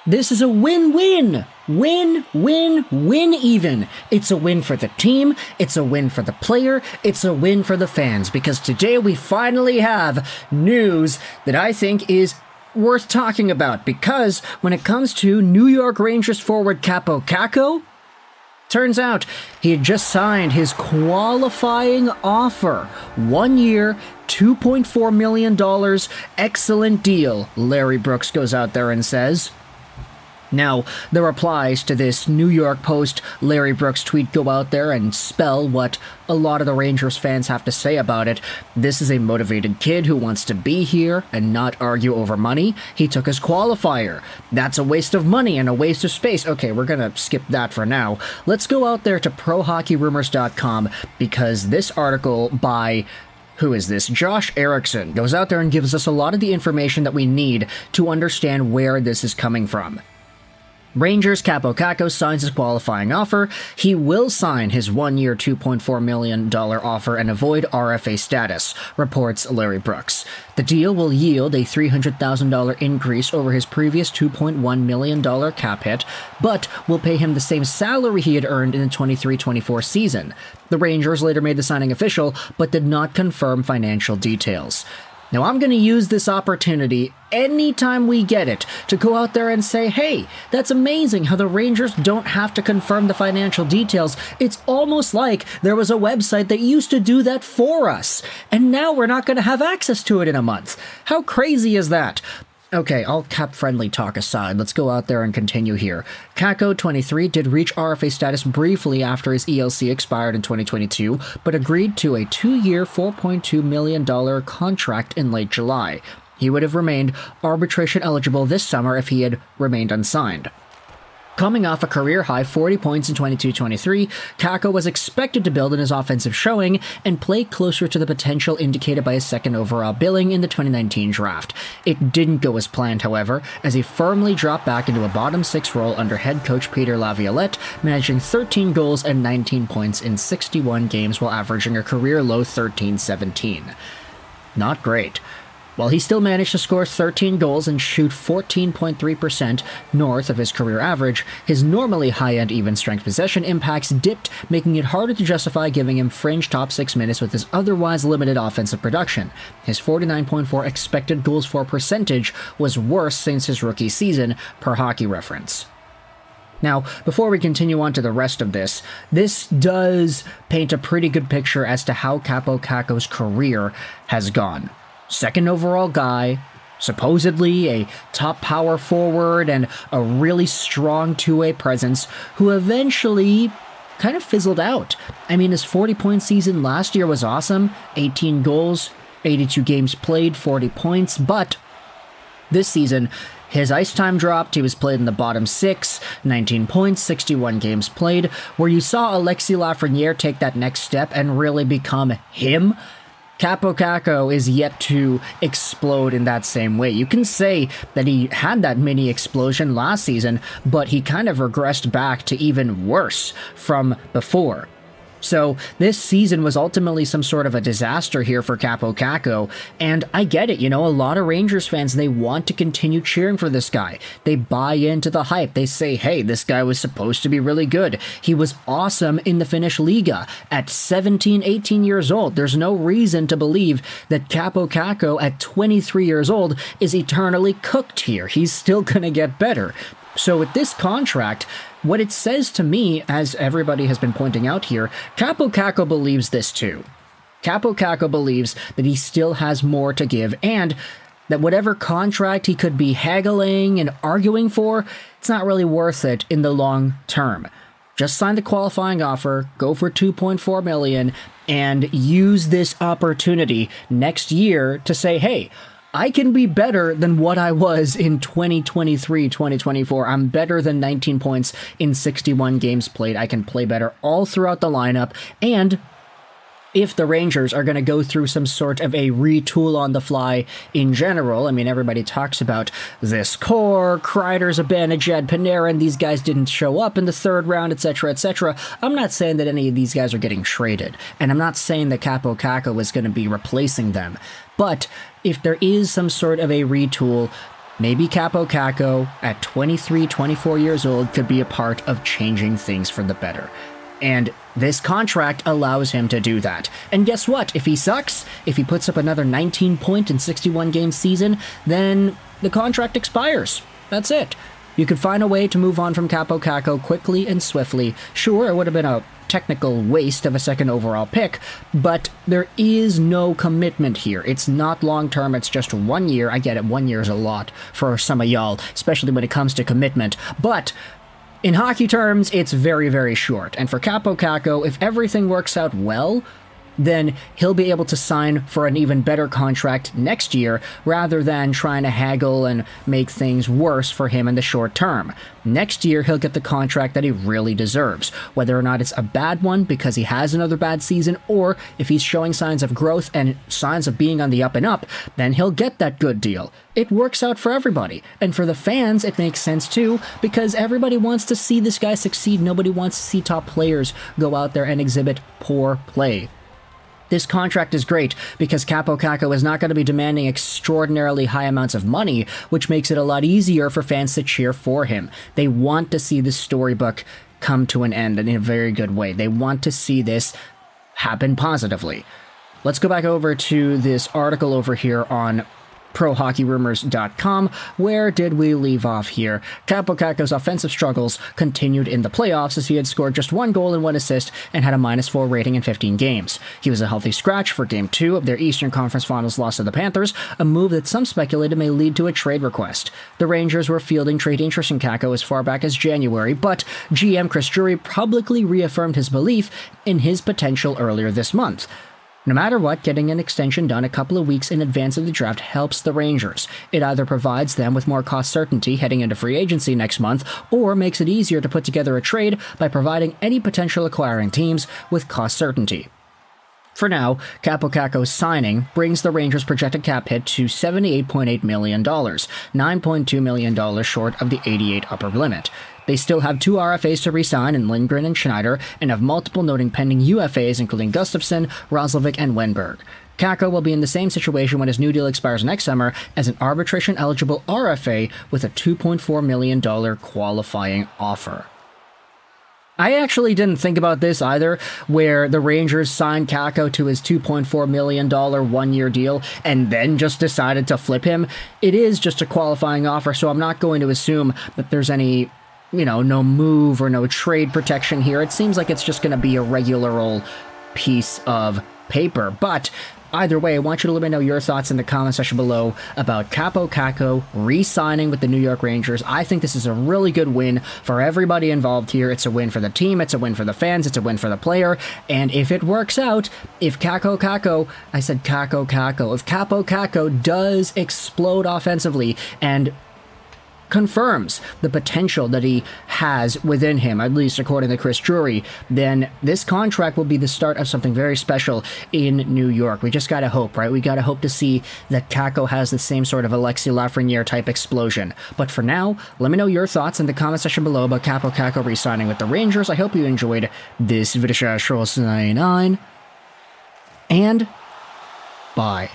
This is a win-win. Win-win-win even. It's a win for the team, it's a win for the player, it's a win for the fans, because today we finally have news that I think is worth talking about, because when it comes to New York Rangers forward Kaapo Kakko, turns out he had just signed his qualifying offer. 1 year, $2.4 million, excellent deal, Larry Brooks goes out there and says. Now, the replies to this New York Post Larry Brooks tweet go out there and spell what a lot of the Rangers fans have to say about it. This is a motivated kid who wants to be here and not argue over money. He took his qualifier. That's a waste of money and a waste of space. Okay, we're gonna skip that for now. Let's go out there to ProHockeyRumors.com, because this article by who is this? Josh Erickson goes out there and gives us a lot of the information that we need to understand where this is coming from. Rangers Kaapo Kakko signs his qualifying offer. He will sign his 1 year, $2.4 million offer and avoid RFA status, reports Larry Brooks. The deal will yield a $300,000 increase over his previous $2.1 million cap hit, but will pay him the same salary he had earned in the 23-24 season. The Rangers later made the signing official, but did not confirm financial details. Now, I'm going to use this opportunity anytime we get it to go out there and say, hey, that's amazing how the Rangers don't have to confirm the financial details. It's almost like there was a website that used to do that for us, and now we're not going to have access to it in a month. How crazy is that? Okay, all cap-friendly talk aside, let's go out there and continue here. Kakko, 23, did reach RFA status briefly after his ELC expired in 2022, but agreed to a 2-year, $4.2 million contract in late July. He would have remained arbitration eligible this summer if he had remained unsigned. Coming off a career-high 40 points in 22-23, Kakko was expected to build on his offensive showing and play closer to the potential indicated by his second overall billing in the 2019 draft. It didn't go as planned, however, as he firmly dropped back into a bottom-six role under head coach Peter Laviolette, managing 13 goals and 19 points in 61 games while averaging a career-low 13-17. Not great. While he still managed to score 13 goals and shoot 14.3% north of his career average, his normally high-end even-strength possession impacts dipped, making it harder to justify giving him fringe top 6 minutes with his otherwise limited offensive production. His 49.4 expected goals for percentage was worse since his rookie season, per Hockey Reference. Now, before we continue on to the rest of this does paint a pretty good picture as to how Kaapo Kakko's career has gone. Second overall guy, supposedly a top power forward and a really strong two-way presence, who eventually kind of fizzled out. I mean, his 40-point season last year was awesome, 18 goals, 82 games played, 40 points, but this season, his ice time dropped, he was played in the bottom 6, 19 points, 61 games played, where you saw Alexis Lafreniere take that next step and really become him. Kaapo Kakko is yet to explode in that same way. You can say that he had that mini explosion last season, but he kind of regressed back to even worse from before. So this season was ultimately some sort of a disaster here for Kaapo Kakko, and I get it, a lot of Rangers fans, they want to continue cheering for this guy. They buy into the hype. They say, hey, this guy was supposed to be really good. He was awesome in the Finnish Liga at 17, 18 years old. There's no reason to believe that Kaapo Kakko at 23 years old is eternally cooked here. He's still gonna get better. So with this contract, what it says to me, as everybody has been pointing out here, Kaapo Kakko believes this too. Kaapo Kakko believes that he still has more to give, and that whatever contract he could be haggling and arguing for, it's not really worth it in the long term. Just sign the qualifying offer, go for $2.4 million, and use this opportunity next year to say, hey, I can be better than what I was in 2023, 2024. I'm better than 19 points in 61 games played. I can play better all throughout the lineup. And if the Rangers are going to go through some sort of a retool on the fly in general, I mean, everybody talks about this core, Kreider, Zibanejad, Panarin, these guys didn't show up in the third round, etc., etc. I'm not saying that any of these guys are getting traded, and I'm not saying that Kaapo Kakko is going to be replacing them. But if there is some sort of a retool, maybe Kaapo Kakko at 23, 24 years old could be a part of changing things for the better. And this contract allows him to do that. And guess what? If he sucks, if he puts up another 19-point and 61-game season, then the contract expires. That's it. You could find a way to move on from Kaapo Kakko quickly and swiftly. Sure, it would have been a technical waste of a second overall pick, but there is no commitment here. It's not long-term, it's just 1 year. I get it, 1 year is a lot for some of y'all, especially when it comes to commitment, but in hockey terms, it's very, very short. And for Kaapo Kakko, if everything works out well, then he'll be able to sign for an even better contract next year rather than trying to haggle and make things worse for him in the short term. Next year, he'll get the contract that he really deserves, whether or not it's a bad one because he has another bad season, or if he's showing signs of growth and signs of being on the up and up, then he'll get that good deal. It works out for everybody. And for the fans, it makes sense too, because everybody wants to see this guy succeed. Nobody wants to see top players go out there and exhibit poor play. This contract is great because Kaapo Kakko is not going to be demanding extraordinarily high amounts of money, which makes it a lot easier for fans to cheer for him. They want to see this storybook come to an end in a very good way. They want to see this happen positively. Let's go back over to this article over here on ProHockeyRumors.com. Where did we leave off here? Kaapo Kakko's offensive struggles continued in the playoffs as he had scored just 1 goal and 1 assist and had a -4 rating in 15 games. He was a healthy scratch for Game 2 of their Eastern Conference Finals loss to the Panthers, a move that some speculated may lead to a trade request. The Rangers were fielding trade interest in Kakko as far back as January, but GM Chris Drury publicly reaffirmed his belief in his potential earlier this month. No matter what, getting an extension done a couple of weeks in advance of the draft helps the Rangers. It either provides them with more cost certainty heading into free agency next month, or makes it easier to put together a trade by providing any potential acquiring teams with cost certainty. For now, Kaapo Kakko's signing brings the Rangers' projected cap hit to $78.8 million, $9.2 million short of the $88 upper limit. They still have 2 RFAs to re-sign in Lindgren and Schneider, and have multiple noting pending UFAs including Gustafsson, Roslovic, and Wenberg. Kakko will be in the same situation when his new deal expires next summer as an arbitration-eligible RFA with a $2.4 million qualifying offer. I actually didn't think about this either, where the Rangers signed Kakko to his $2.4 million 1-year deal and then just decided to flip him. It is just a qualifying offer, so I'm not going to assume that there's any, no move or no trade protection here. It seems like it's just going to be a regular old piece of paper. But either way, I want you to let me know your thoughts in the comment section below about Kaapo Kakko re-signing with the New York Rangers. I think this is a really good win for everybody involved here. It's a win for the team, it's a win for the fans, it's a win for the player, and if it works out, if Kaapo Kakko does explode offensively and confirms the potential that he has within him, at least according to Chris Drury, then this contract will be the start of something very special in New York. We just gotta hope, right? We gotta hope to see that Kakko has the same sort of Alexis Lafreniere type explosion. But for now, let me know your thoughts in the comment section below about Kaapo Kakko re-signing with the Rangers. I hope you enjoyed this video. And bye.